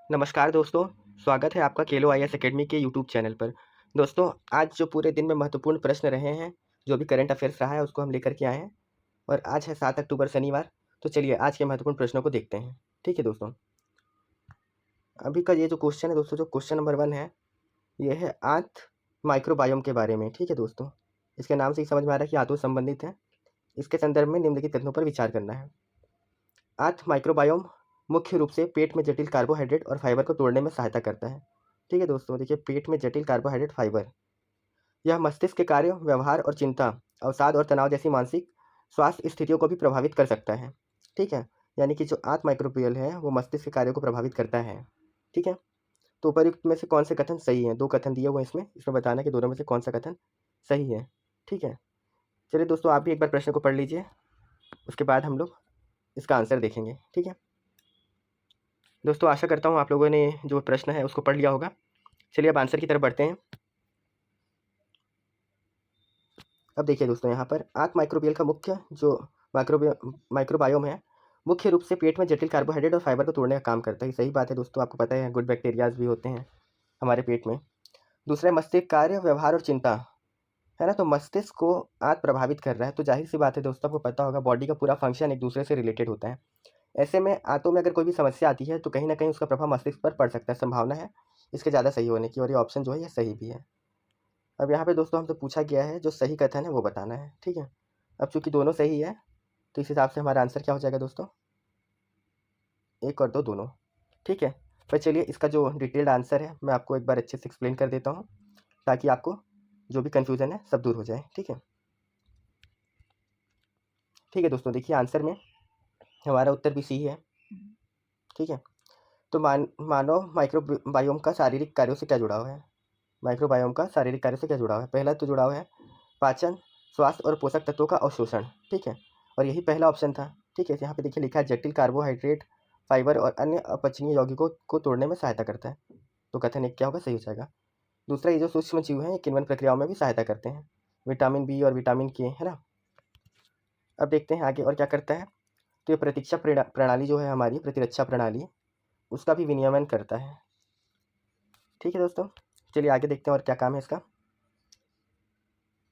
नमस्कार दोस्तों, स्वागत है आपका खेलो आईएएस एकेडमी के यूट्यूब चैनल पर। दोस्तों, आज जो पूरे दिन में महत्वपूर्ण प्रश्न रहे हैं, जो भी करंट अफेयर्स रहा है उसको हम लेकर के आए हैं और आज है 7 अक्टूबर शनिवार। तो चलिए आज के महत्वपूर्ण प्रश्नों को देखते हैं। ठीक है दोस्तों, अभी का ये जो क्वेश्चन है दोस्तों, जो क्वेश्चन नंबर 1 है, ये है आंत माइक्रोबायोम के बारे में। ठीक है दोस्तों, इसके नाम से ही समझ में आ रहा है कि आंतों से संबंधित है। इसके संदर्भ में निम्नलिखित तथ्यों पर विचार करना है। आंत माइक्रोबायोम मुख्य रूप से पेट में जटिल कार्बोहाइड्रेट और फाइबर को तोड़ने में सहायता करता है। ठीक है दोस्तों, देखिए पेट में जटिल कार्बोहाइड्रेट फाइबर, यह मस्तिष्क के कार्य, व्यवहार और चिंता, अवसाद और तनाव जैसी मानसिक स्वास्थ्य स्थितियों को भी प्रभावित कर सकता है। ठीक है, यानी कि जो आंत माइक्रोबियल है वो मस्तिष्क के कार्यों को प्रभावित करता है। ठीक है, तो उपर्युक्त में से कौन से कथन सही है? 2 कथन दिए हुए हैं इसमें बताना कि दोनों में से कौन सा कथन सही है। ठीक है, चलिए दोस्तों आप भी एक बार प्रश्न को पढ़ लीजिए, उसके बाद हम लोग इसका आंसर देखेंगे। ठीक है दोस्तों, आशा करता हूँ आप लोगों ने जो प्रश्न है उसको पढ़ लिया होगा। चलिए अब आंसर की तरफ बढ़ते हैं। अब देखिए दोस्तों, यहाँ पर आंत माइक्रोबियल का मुख्य जो माइक्रोबायोम है, मुख्य रूप से पेट में जटिल कार्बोहाइड्रेट और फाइबर को तोड़ने का काम करता है। सही बात है दोस्तों, आपको पता है गुड बैक्टीरियाज भी होते हैं हमारे पेट में। दूसरा है मस्तिष्क कार्य, व्यवहार और चिंता, है ना। तो मस्तिष्क को आंत प्रभावित कर रहा है, तो जाहिर सी बात है दोस्तों, आपको पता होगा बॉडी का पूरा फंक्शन एक दूसरे से रिलेटेड होता है। ऐसे में आंतों में अगर कोई भी समस्या आती है तो कहीं ना कहीं उसका प्रभाव मस्तिष्क पर पड़ सकता है, संभावना है इसके ज़्यादा सही होने की, और ये ऑप्शन जो है ये सही भी है। अब यहाँ पे दोस्तों हमसे पूछा गया है जो सही कथन है वो बताना है। ठीक है, अब चूंकि दोनों सही है तो इस हिसाब से हमारा आंसर क्या हो जाएगा दोस्तों? 1 और 2 दोनों। ठीक है, पर चलिए इसका जो डिटेल्ड आंसर है मैं आपको एक बार अच्छे से एक्सप्लेन कर देता हूँ, ताकि आपको जो भी कन्फ्यूज़न है सब दूर हो जाए। ठीक है दोस्तों, देखिए आंसर में हमारा उत्तर भी सी है। ठीक है, तो मानव माइक्रोबायोम का शारीरिक कार्यों से क्या जुड़ाव है? माइक्रोबायोम का शारीरिक कार्यों से क्या जुड़ाव है? पहला तो जुड़ाव है पाचन, स्वास्थ्य और पोषक तत्वों का अवशोषण। ठीक है, और यही पहला ऑप्शन था। ठीक है, यहाँ पे देखिए लिखा है जटिल कार्बोहाइड्रेट, फाइबर और अन्य अपचनीय यौगिकों को तोड़ने में सहायता करता है। तो कथन एक क्या होगा? सही हो जाएगा। दूसरा, ये जो सूक्ष्म जीव हैं ये किण्वन प्रक्रियाओं में भी सहायता करते हैं, विटामिन बी और विटामिन के, है ना। अब देखते हैं आगे और क्या करता है। तो ये प्रतीक्षा प्रणाली जो है हमारी प्रतिरक्षा प्रणाली, उसका भी विनियमन करता है। ठीक है दोस्तों, चलिए आगे देखते हैं और क्या काम है इसका।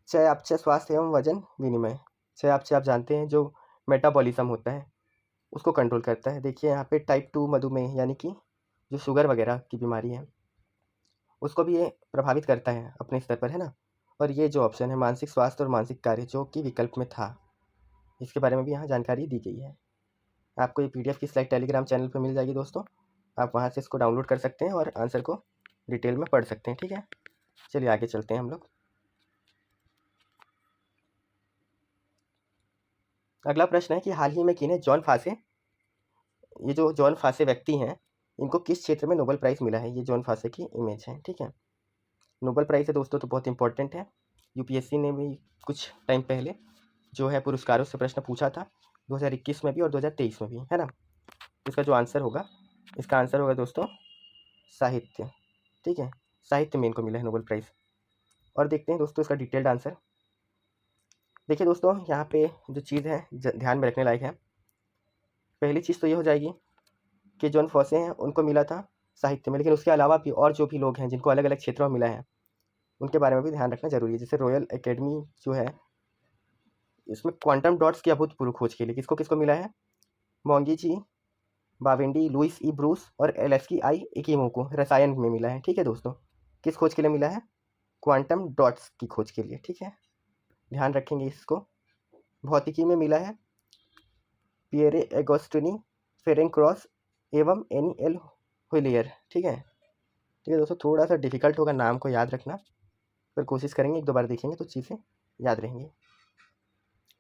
चयापचय, स्वास्थ्य एवं वजन विनिमय। चयापचय आप जानते हैं जो मेटाबॉलिज्म होता है उसको कंट्रोल करता है। देखिए यहाँ पे टाइप 2 मधुमेह, यानी कि जो शुगर वगैरह की बीमारी है उसको भी ये प्रभावित करता है अपने स्तर पर, है ना। और ये जो ऑप्शन है मानसिक स्वास्थ्य और मानसिक कार्य, जो कि विकल्प में था, इसके बारे में भी यहाँ जानकारी दी गई है। आपको ये PDF की स्लाइड टेलीग्राम चैनल पर मिल जाएगी दोस्तों, आप वहाँ से इसको डाउनलोड कर सकते हैं और आंसर को डिटेल में पढ़ सकते हैं। ठीक है, चलिए आगे चलते हैं हम लोग। अगला प्रश्न है कि हाल ही में किन्हें जॉन फासे, ये जो जॉन फासे व्यक्ति हैं, इनको किस क्षेत्र में नोबेल प्राइज़ मिला है? ये जॉन फासे की इमेज है। ठीक है, नोबेल प्राइज़ है दोस्तों तो बहुत इंपॉर्टेंट है। यूपीएससी ने भी कुछ टाइम पहले जो है पुरस्कारों से प्रश्न पूछा था, 2021 में भी और 2023 में भी, है ना। इसका जो आंसर होगा, इसका आंसर होगा दोस्तों साहित्य। ठीक है, साहित्य में इनको मिला है नोबेल प्राइज़। और देखते हैं दोस्तों इसका डिटेल्ड आंसर। देखिए दोस्तों, यहाँ पे जो चीज़ है ध्यान में रखने लायक है। पहली चीज़ तो ये हो जाएगी कि जॉन फॉसे हैं उनको मिला था साहित्य में, लेकिन उसके अलावा भी और जो भी लोग हैं जिनको अलग अलग क्षेत्रों में मिला है उनके बारे में भी ध्यान रखना जरूरी है। जैसे रॉयल एकेडमी जो है, इसमें क्वांटम डॉट्स की अभूतपूर्व खोज के लिए किसको किसको मिला है? मोंगी जी, बावेंडी, लुइस ई ब्रूस और एलेस्की आई इकीमो को रसायन में मिला है। ठीक है दोस्तों, किस खोज के लिए मिला है? क्वांटम डॉट्स की खोज के लिए। ठीक है, ध्यान रखेंगे इसको। भौतिकी में मिला है पियरे एगोस्टिनी, फेरेंग क्रॉस एवं एल हुइलियर। ठीक है दोस्तों, थोड़ा सा डिफिकल्ट होगा नाम को याद रखना, पर कोशिश करेंगे, एक दो बार देखेंगे तो चीज़ें याद रहेंगी।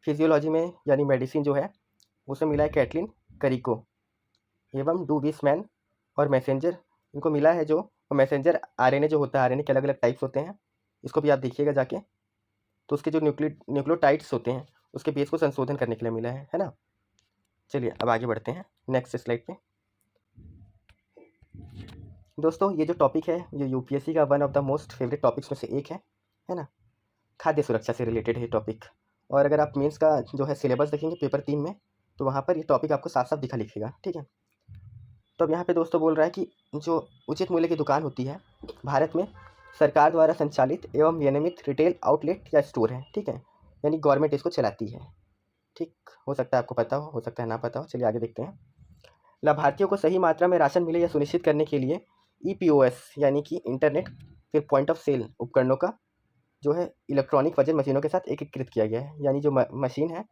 फिजियोलॉजी में यानी मेडिसिन जो है उसे मिला है कैटलिन करिको एवं डू विसमैन और मैसेंजर, इनको मिला है जो मैसेंजर आरएनए जो होता है, आरएनए के अलग अलग टाइप्स होते हैं, इसको भी आप देखिएगा जाके। तो उसके जो न्यूक्लियोटाइड्स होते हैं उसके बेस को संशोधन करने के लिए मिला है ना। चलिए अब आगे बढ़ते हैं नेक्स्ट स्लाइड पे। दोस्तों ये जो टॉपिक है ये यूपीएससी का one of the most favourite topics में से एक है ना। खाद्य सुरक्षा से रिलेटेड है टॉपिक, और अगर आप मेंस का जो है सिलेबस देखेंगे पेपर 3 में, तो वहाँ पर ये टॉपिक आपको साफ साफ दिखा लिखेगा। ठीक है, तो अब यहाँ पे दोस्तों बोल रहा है कि जो उचित मूल्य की दुकान होती है भारत में सरकार द्वारा संचालित एवं विनियमित रिटेल आउटलेट या स्टोर है, ठीक है, यानी गवर्नमेंट इसको चलाती है। ठीक, हो सकता है आपको पता हो सकता है ना पता हो। चलिए आगे देखते हैं। लाभार्थियों को सही मात्रा में राशन मिले यह सुनिश्चित करने के लिए ईपीओएस यानी कि इंटरनेट फिर पॉइंट ऑफ सेल उपकरणों का जो है इलेक्ट्रॉनिक वजन मशीनों के साथ एकीकृत किया गया है, यानी जो मशीन है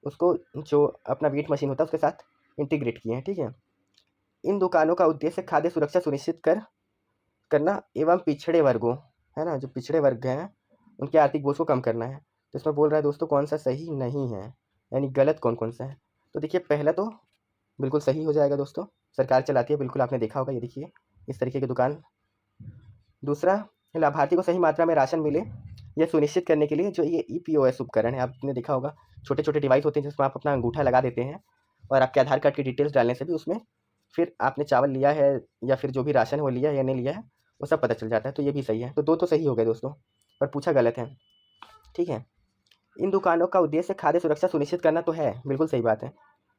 उसको जो अपना वेट मशीन होता है उसके साथ इंटीग्रेट किए हैं, ठीक है। इन दुकानों का उद्देश्य खाद्य सुरक्षा सुनिश्चित करना एवं पिछड़े वर्गों, है ना, जो पिछड़े वर्ग हैं उनके आर्थिक बोझ को कम करना है। तो इसमें बोल रहा है दोस्तों कौन सा सही नहीं है, यानी गलत कौन कौन सा है। तो देखिए पहला तो बिल्कुल सही हो जाएगा दोस्तों, सरकार चलाती है, बिल्कुल आपने देखा होगा, ये देखिए इस तरीके की दुकान। दूसरा, लाभार्थी को सही मात्रा में राशन मिले यह सुनिश्चित करने के लिए जो ये ईपीओएस उपकरण है, आपने देखा होगा छोटे छोटे डिवाइस होते हैं जिसमें आप अपना अंगूठा लगा देते हैं और आपके आधार कार्ड की डिटेल्स डालने से भी उसमें फिर आपने चावल लिया है या फिर जो भी राशन है वो लिया है या नहीं लिया है वो सब पता चल जाता है। तो ये भी सही है, तो दो तो सही हो गए दोस्तों, पर पूछा गलत है, ठीक है। इन दुकानों का उद्देश्य खाद्य सुरक्षा सुनिश्चित करना तो है, बिल्कुल सही बात है,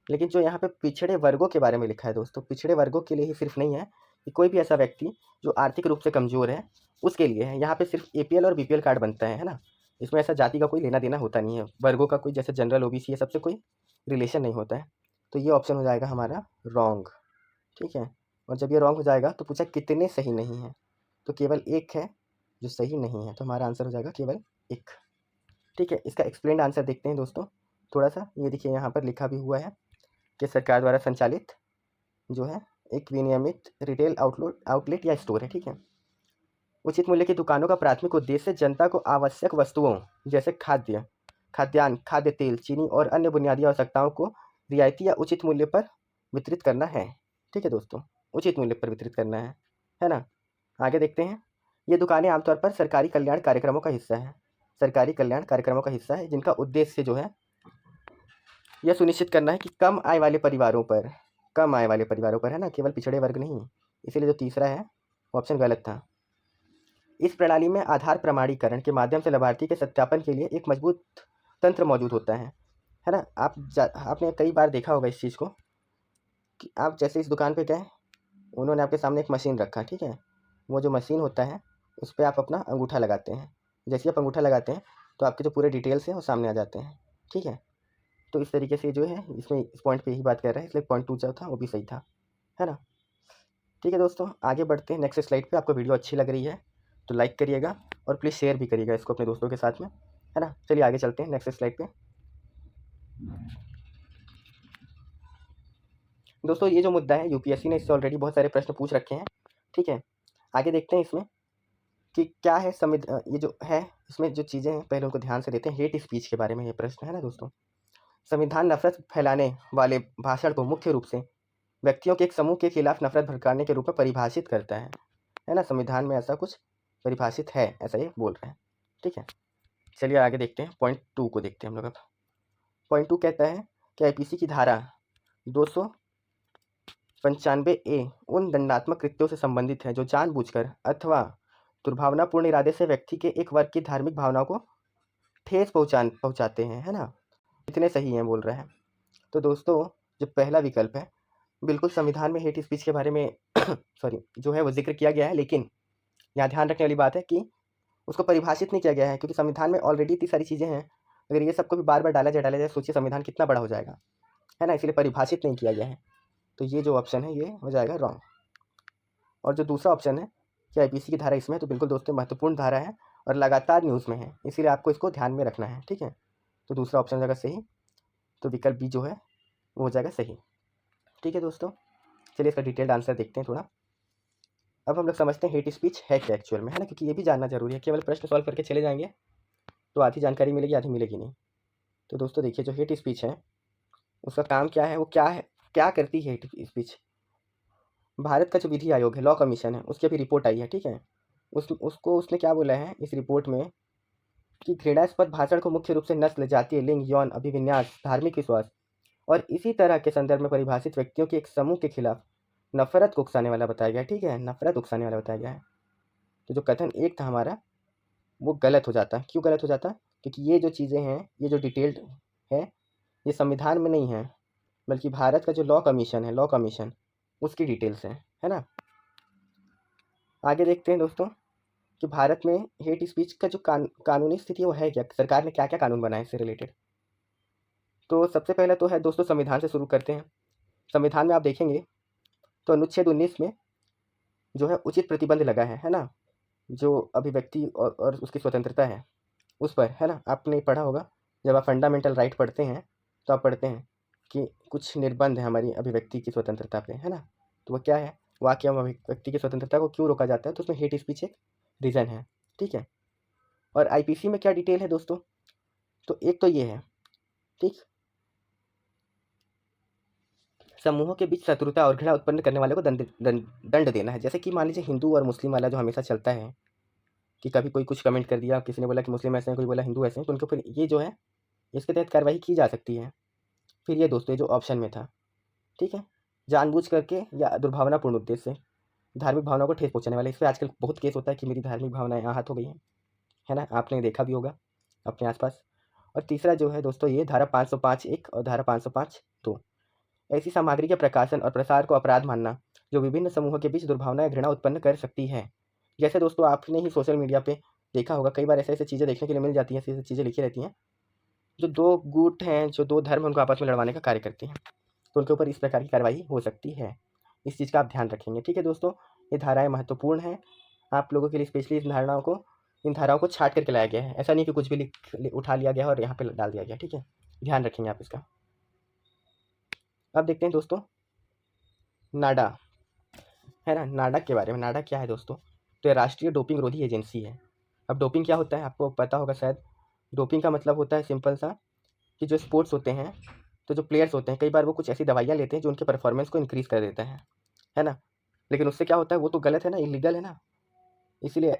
लेकिन जो यहाँ पे पिछड़े वर्गों के बारे में लिखा है दोस्तों, पिछड़े वर्गों के लिए ही सिर्फ नहीं है कि कोई भी ऐसा व्यक्ति जो आर्थिक रूप से कमज़ोर है उसके लिए है। यहाँ पे सिर्फ एपीएल और बीपीएल कार्ड बनता है ना, इसमें ऐसा जाति का कोई लेना देना होता नहीं है, वर्गों का कोई जैसे जनरल ओबीसी ये सबसे कोई रिलेशन नहीं होता है। तो ये ऑप्शन हो जाएगा हमारा रॉन्ग, ठीक है। और जब ये रॉन्ग हो जाएगा तो पूछा कितने सही नहीं है, तो केवल एक है जो सही नहीं है, तो हमारा आंसर हो जाएगा केवल एक, ठीक है। इसका एक्सप्लेन्ड आंसर देखते हैं दोस्तों थोड़ा सा। ये देखिए यहाँ पर लिखा भी हुआ है कि सरकार द्वारा संचालित जो है एक विनियमित रिटेल आउटलेट या स्टोर है, ठीक है। उचित मूल्य की दुकानों का प्राथमिक उद्देश्य जनता को आवश्यक वस्तुओं जैसे खाद्यान्न, खाद्य तेल, चीनी और अन्य बुनियादी आवश्यकताओं को रियायती या उचित मूल्य पर वितरित करना है, ठीक है दोस्तों, उचित मूल्य पर वितरित करना है ना। आगे देखते हैं। ये दुकानें आमतौर पर सरकारी कल्याण कार्यक्रमों का हिस्सा है, सरकारी कल्याण कार्यक्रमों का हिस्सा है जिनका उद्देश्य जो है यह सुनिश्चित करना है कि कम आय वाले परिवारों पर, कम आय वाले परिवारों पर, है ना, केवल पिछड़े वर्ग नहीं। इसीलिए जो तीसरा है ऑप्शन गलत था। इस प्रणाली में आधार प्रमाणीकरण के माध्यम से लाभार्थी के सत्यापन के लिए एक मजबूत तंत्र मौजूद होता है ना। आपने कई बार देखा होगा इस चीज़ को कि आप जैसे इस दुकान पे गए, उन्होंने आपके सामने एक मशीन रखा, ठीक है, वो जो मशीन होता है उस पर आप अपना अंगूठा लगाते हैं, जैसे आप अंगूठा लगाते हैं तो आपके जो पूरे डिटेल्स हैं वो सामने आ जाते हैं, ठीक है। तो इस तरीके से जो है इसमें इस पॉइंट पे यही बात कर रहा है, इसलिए पॉइंट 2 जो था वो भी सही था, है ना। ठीक है दोस्तों, आगे बढ़ते हैं नेक्स्ट स्लाइड पे। आपको वीडियो अच्छी लग रही है तो लाइक करिएगा और प्लीज़ शेयर भी करिएगा इसको अपने दोस्तों के साथ में, है ना। चलिए आगे चलते हैं नेक्स्ट स्लाइड पे। दोस्तों ये जो मुद्दा है यूपीएससी ने इससे ऑलरेडी बहुत सारे प्रश्न पूछ रखे हैं, ठीक है। आगे देखते हैं इसमें कि क्या है ये जो है इसमें जो चीज़ें हैं पहले उनको ध्यान से देते हैं। हेट स्पीच के बारे में ये प्रश्न है ना दोस्तों। संविधान नफरत फैलाने वाले भाषण को मुख्य रूप से व्यक्तियों के एक समूह के खिलाफ नफरत भड़काने के रूप में परिभाषित करता है ना। संविधान में ऐसा कुछ परिभाषित है, ऐसा ये बोल रहे हैं, ठीक है। चलिए आगे देखते हैं, पॉइंट 2 को देखते हैं हम लोग। अब पॉइंट 2 कहता है कि आईपीसी की धारा 295A उन दंडात्मक कृत्यों से संबंधित है जो जानबूझकर अथवा दुर्भावनापूर्ण इरादे से व्यक्ति के एक वर्ग की धार्मिक भावनाओं को ठेस पहुँचाते हैं, है ना। इतने सही हैं बोल रहे हैं। तो दोस्तों जो पहला विकल्प है बिल्कुल संविधान में हेट स्पीच के बारे में सॉरी जो है वो जिक्र किया गया है, लेकिन यहाँ ध्यान रखने वाली बात है कि उसको परिभाषित नहीं किया गया है, क्योंकि संविधान में ऑलरेडी इतनी सारी चीज़ें हैं, अगर ये सबको भी बार बार डाला जाए सोचिए संविधान कितना बड़ा हो जाएगा, है ना, इसलिए परिभाषित नहीं किया गया है। तो ये जो ऑप्शन है ये हो जाएगा रॉन्ग। और जो दूसरा ऑप्शन है कि आईपीसी की धारा इसमें है, तो बिल्कुल दोस्तों महत्वपूर्ण धारा है और लगातार न्यूज़ में है, इसीलिए आपको इसको ध्यान में रखना है, ठीक है। तो दूसरा ऑप्शन हो जाएगा सही, तो विकल्प बी जो है वो हो जाएगा सही, ठीक है दोस्तों। चलिए इसका डिटेल्ड आंसर देखते हैं थोड़ा। अब हम लोग समझते हैं हेट स्पीच है क्या एक्चुअल में, है ना, क्योंकि ये भी जानना जरूरी है। केवल प्रश्न सॉल्व करके चले जाएंगे तो आधी जानकारी मिलेगी, आधी मिलेगी नहीं। तो दोस्तों देखिए जो हेट स्पीच है उसका काम क्या है, वो क्या है, क्या करती है हेट स्पीच। भारत का जो विधि आयोग है, लॉ कमीशन है, उसकी अभी रिपोर्ट आई है, ठीक है। उसने क्या बोला है इस रिपोर्ट में कि घृणास्पद भाषण को मुख्य रूप से नस्ल, जातीय, लिंग, यौन अभिविन्यास, धार्मिक विश्वास और इसी तरह के संदर्भ में परिभाषित व्यक्तियों के एक समूह के खिलाफ नफरत को उकसाने वाला बताया गया है, ठीक है, नफरत उकसाने वाला बताया गया है। तो जो कथन एक था हमारा वो गलत हो जाता है। क्यों गलत हो जाता है? क्योंकि ये जो चीज़ें हैं, ये जो डिटेल्ड है, ये संविधान में नहीं है, बल्कि भारत का जो लॉ कमीशन है, लॉ कमीशन उसकी डिटेल्स हैं, है ना। आगे देखते हैं दोस्तों कि भारत में हेट स्पीच का जो कानूनी स्थिति है वो है क्या, सरकार ने क्या क्या कानून बनाए इससे रिलेटेड। तो सबसे पहले तो है दोस्तों संविधान से शुरू करते हैं। संविधान में आप देखेंगे तो अनुच्छेद 19 में जो है उचित प्रतिबंध लगा है ना, जो अभिव्यक्ति और उसकी स्वतंत्रता है उस पर, है ना। आपने पढ़ा होगा जब आप फंडामेंटल राइट पढ़ते हैं तो आप पढ़ते हैं कि कुछ निर्बंध है हमारी अभिव्यक्ति की स्वतंत्रता पे, है ना। तो वो क्या है, वाक्य एवं अभिव्यक्ति की स्वतंत्रता को क्यों रोका जाता है, तो उसमें हेट स्पीच एक रीज़न है, ठीक है। और आईपीसी में क्या डिटेल है दोस्तों, तो एक तो ये है, ठीक, समूहों के बीच शत्रुता और घृणा उत्पन्न करने वाले को दंड देना है। जैसे कि मान लीजिए हिंदू और मुस्लिम वाला जो हमेशा चलता है कि कभी कोई कुछ कमेंट कर दिया, किसी ने बोला कि मुस्लिम ऐसे हैं, कोई बोला हिंदू ऐसे हैं, तो उनके ऊपर ये जो है इसके तहत कार्रवाई की जा सकती है। फिर ये दोस्तों जो ऑप्शन में था, ठीक है, जानबूझ करके या दुर्भावनापूर्ण उद्देश्य से धार्मिक भावनाओं को ठेस पहुंचाने वाले, इस पर आजकल बहुत केस होता है कि मेरी धार्मिक भावनाएं आहत हो गई हैं, है ना, आपने देखा भी होगा अपने आसपास। और तीसरा जो है दोस्तों ये धारा 505(1) और धारा 505(2), ऐसी सामग्री के प्रकाशन और प्रसार को अपराध मानना जो विभिन्न समूहों के बीच दुर्भावना या घृणा उत्पन्न कर सकती है। जैसे दोस्तों आपने ही सोशल मीडिया पे देखा होगा, कई बार ऐसे ऐसे चीज़ें देखने के लिए मिल जाती हैं, ऐसी ऐसी चीज़ें लिखी रहती हैं जो दो गुट हैं, जो दो धर्म हैं, उनको आपस में लड़वाने का कार्य करती हैं, तो उनके ऊपर इस प्रकार की कार्रवाई हो सकती है। इस चीज़ का आप ध्यान रखेंगे, ठीक है दोस्तों। ये धाराएँ महत्वपूर्ण हैं आप लोगों के लिए, स्पेशली इन धाराओं को छाट करके लाया गया है। ऐसा नहीं कि कुछ भी उठा लिया गया और यहाँ पे डाल दिया गया, ठीक है, ध्यान रखेंगे आप इसका। अब देखते हैं दोस्तों नाडा, है ना, नाडा के बारे में। नाडा क्या है दोस्तों, तो ये राष्ट्रीय डोपिंग रोधी एजेंसी है। अब डोपिंग क्या होता है आपको पता होगा शायद। डोपिंग का मतलब होता है सिंपल सा कि जो स्पोर्ट्स होते हैं, तो जो प्लेयर्स होते हैं कई बार वो कुछ ऐसी दवाइयाँ लेते हैं जो उनके परफॉर्मेंस को इंक्रीज़ कर देता है ना। लेकिन उससे क्या होता है, वो तो गलत है ना, इलीगल है ना, इसीलिए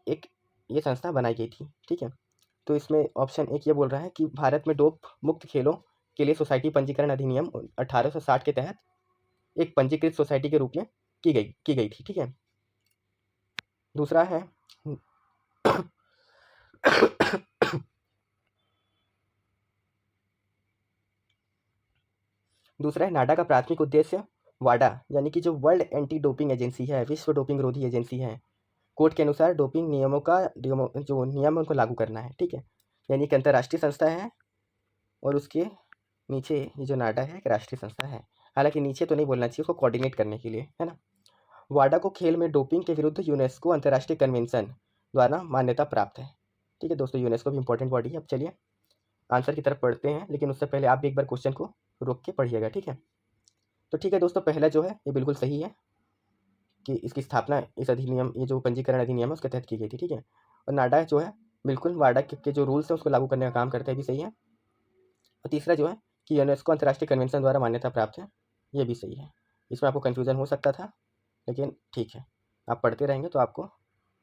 एक ये संस्था बनाई गई थी, ठीक है। तो इसमें ऑप्शन एक ये बोल रहा है कि भारत में डोप मुक्त खेलों के लिए सोसाइटी पंजीकरण अधिनियम 1860 के तहत एक पंजीकृत सोसाइटी के रूप में की गई थी, ठीक है। दूसरा है दूसरा है नाडा का प्राथमिक उद्देश्य वाडा यानी कि जो वर्ल्ड एंटी डोपिंग एजेंसी है, विश्व डोपिंग रोधी एजेंसी है, कोर्ट के अनुसार डोपिंग नियमों का जो नियम है उनको लागू करना है, ठीक है। यानी कि अंतर्राष्ट्रीय संस्था है और उसके नीचे ये जो नाडा है एक राष्ट्रीय संस्था है। हालांकि नीचे तो नहीं बोलना चाहिए, उसको कोऑर्डिनेट करने के लिए, है ना। वाडा को खेल में डोपिंग के विरुद्ध यूनेस्को अंतर्राष्ट्रीय कन्वेंशन द्वारा मान्यता प्राप्त है, ठीक है दोस्तों। यूनेस्को भी इंपॉर्टेंट बॉडी है। अब चलिए आंसर की तरफ पढ़ते हैं, लेकिन उससे पहले आप भी एक बार क्वेश्चन को रोक के पढ़िएगा, ठीक है। तो ठीक है दोस्तों, पहला जो है ये बिल्कुल सही है कि इसकी स्थापना इस अधिनियम, ये जो पंजीकरण अधिनियम है उसके तहत की गई थी, ठीक है। और नाडा जो है बिल्कुल वाडा के जो रूल्स हैं उसको लागू करने का काम करता है, भी सही है। और तीसरा जो है कि यूनेस्को अंतर्राष्ट्रीय कन्वेंशन द्वारा मान्यता प्राप्त है, ये भी सही है। इसमें आपको कन्फ्यूज़न हो सकता था, लेकिन ठीक है, आप पढ़ते रहेंगे तो आपको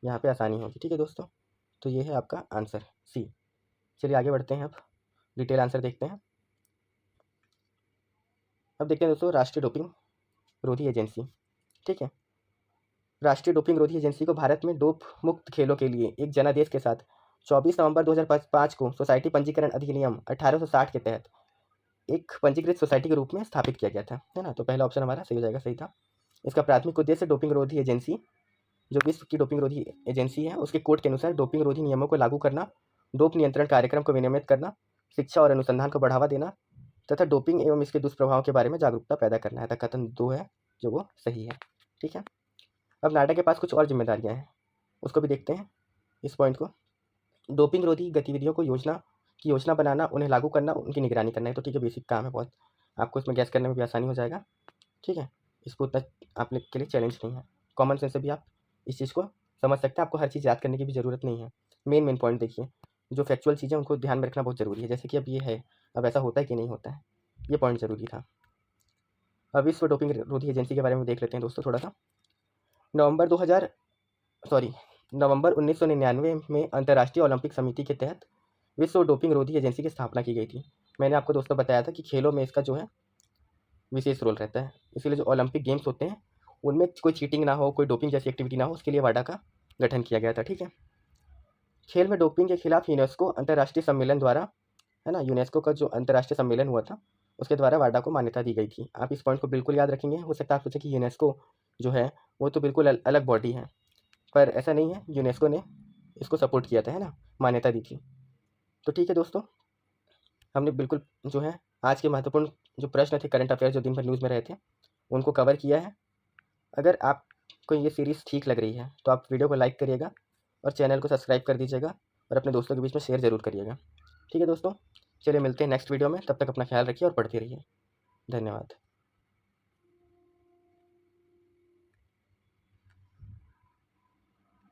यहाँ पे आसानी होगी, ठीक है दोस्तों। तो ये है आपका आंसर सी। चलिए आगे बढ़ते हैं, अब डिटेल आंसर देखते हैं। अब देखते हैं दोस्तों राष्ट्रीय डोपिंग रोधी एजेंसी, ठीक है। राष्ट्रीय डोपिंग रोधी एजेंसी को भारत में डोप मुक्त खेलों के लिए एक जनादेश के साथ 24 नवंबर 2005 को सोसाइटी पंजीकरण अधिनियम 1860 के तहत एक पंजीकृत सोसाइटी के रूप में स्थापित किया गया था, है ना। तो पहला ऑप्शन हमारा सही हो जाएगा, सही था। इसका प्राथमिक उद्देश्य डोपिंग रोधी एजेंसी, जो विश्व की डोपिंग रोधी एजेंसी है, उसके कोड के अनुसार डोपिंग रोधी नियमों को लागू करना, डोप नियंत्रण कार्यक्रम को विनियमित करना, शिक्षा और अनुसंधान को बढ़ावा देना तथा डोपिंग एवं इसके दुष्प्रभाव के बारे में जागरूकता पैदा करना है। कथन 2 है जो वो सही है, ठीक है। अब नाडा के पास कुछ और जिम्मेदारियां हैं, उसको भी देखते हैं इस पॉइंट को। डोपिंग रोधी गतिविधियों को योजना बनाना, उन्हें लागू करना, उनकी निगरानी करना है। तो ठीक है, बेसिक काम है बहुत, आपको इसमें गैस करने में भी आसानी हो जाएगा, ठीक है। इसको उतना आप लोग के लिए चैलेंज नहीं है, कॉमन सेंस से भी आप इस चीज़ को समझ सकते हैं। आपको हर चीज़ याद करने की भी ज़रूरत नहीं है। मेन पॉइंट देखिए, जो फैक्चुअल चीज़ें उनको ध्यान में रखना बहुत ज़रूरी है। जैसे कि अब ये है, अब ऐसा होता है कि नहीं होता है, ये पॉइंट ज़रूरी था। अब विश्व डोपिंग रोधी एजेंसी के बारे में देख लेते हैं दोस्तों थोड़ा सा। नवंबर 1999 में अंतर्राष्ट्रीय ओलंपिक समिति के तहत विश्व डोपिंग रोधी एजेंसी की स्थापना की गई थी। मैंने आपको दोस्तों बताया था कि खेलों में इसका जो है विशेष रोल रहता है, इसीलिए जो ओलंपिक गेम्स होते हैं उनमें कोई चीटिंग ना हो, कोई डोपिंग जैसी एक्टिविटी ना हो, उसके लिए वाडा का गठन किया गया था, ठीक है। खेल में डोपिंग के खिलाफ यूनेस्को अंतर्राष्ट्रीय सम्मेलन द्वारा, है ना, यूनेस्को का जो अंतर्राष्ट्रीय सम्मेलन हुआ था उसके द्वारा वाडा को मान्यता दी गई थी। आप इस पॉइंट को बिल्कुल याद रखेंगे। हो सकता है आप सोचें कि यूनेस्को जो है वो तो बिल्कुल अलग बॉडी है, पर ऐसा नहीं है। यूनेस्को ने इसको सपोर्ट किया था, है ना, मान्यता दी थी। तो ठीक है दोस्तों, हमने बिल्कुल जो है आज के महत्वपूर्ण जो प्रश्न थे, करंट अफेयर जो दिन भर न्यूज़ में रहे थे, उनको कवर किया है। अगर आपको ये सीरीज़ ठीक लग रही है तो आप वीडियो को लाइक करिएगा और चैनल को सब्सक्राइब कर दीजिएगा और अपने दोस्तों के बीच में शेयर ज़रूर करिएगा। ठीक है दोस्तों, चलिए मिलते हैं नेक्स्ट वीडियो में। तब तक अपना ख्याल रखिए और पढ़ते रहिए। धन्यवाद।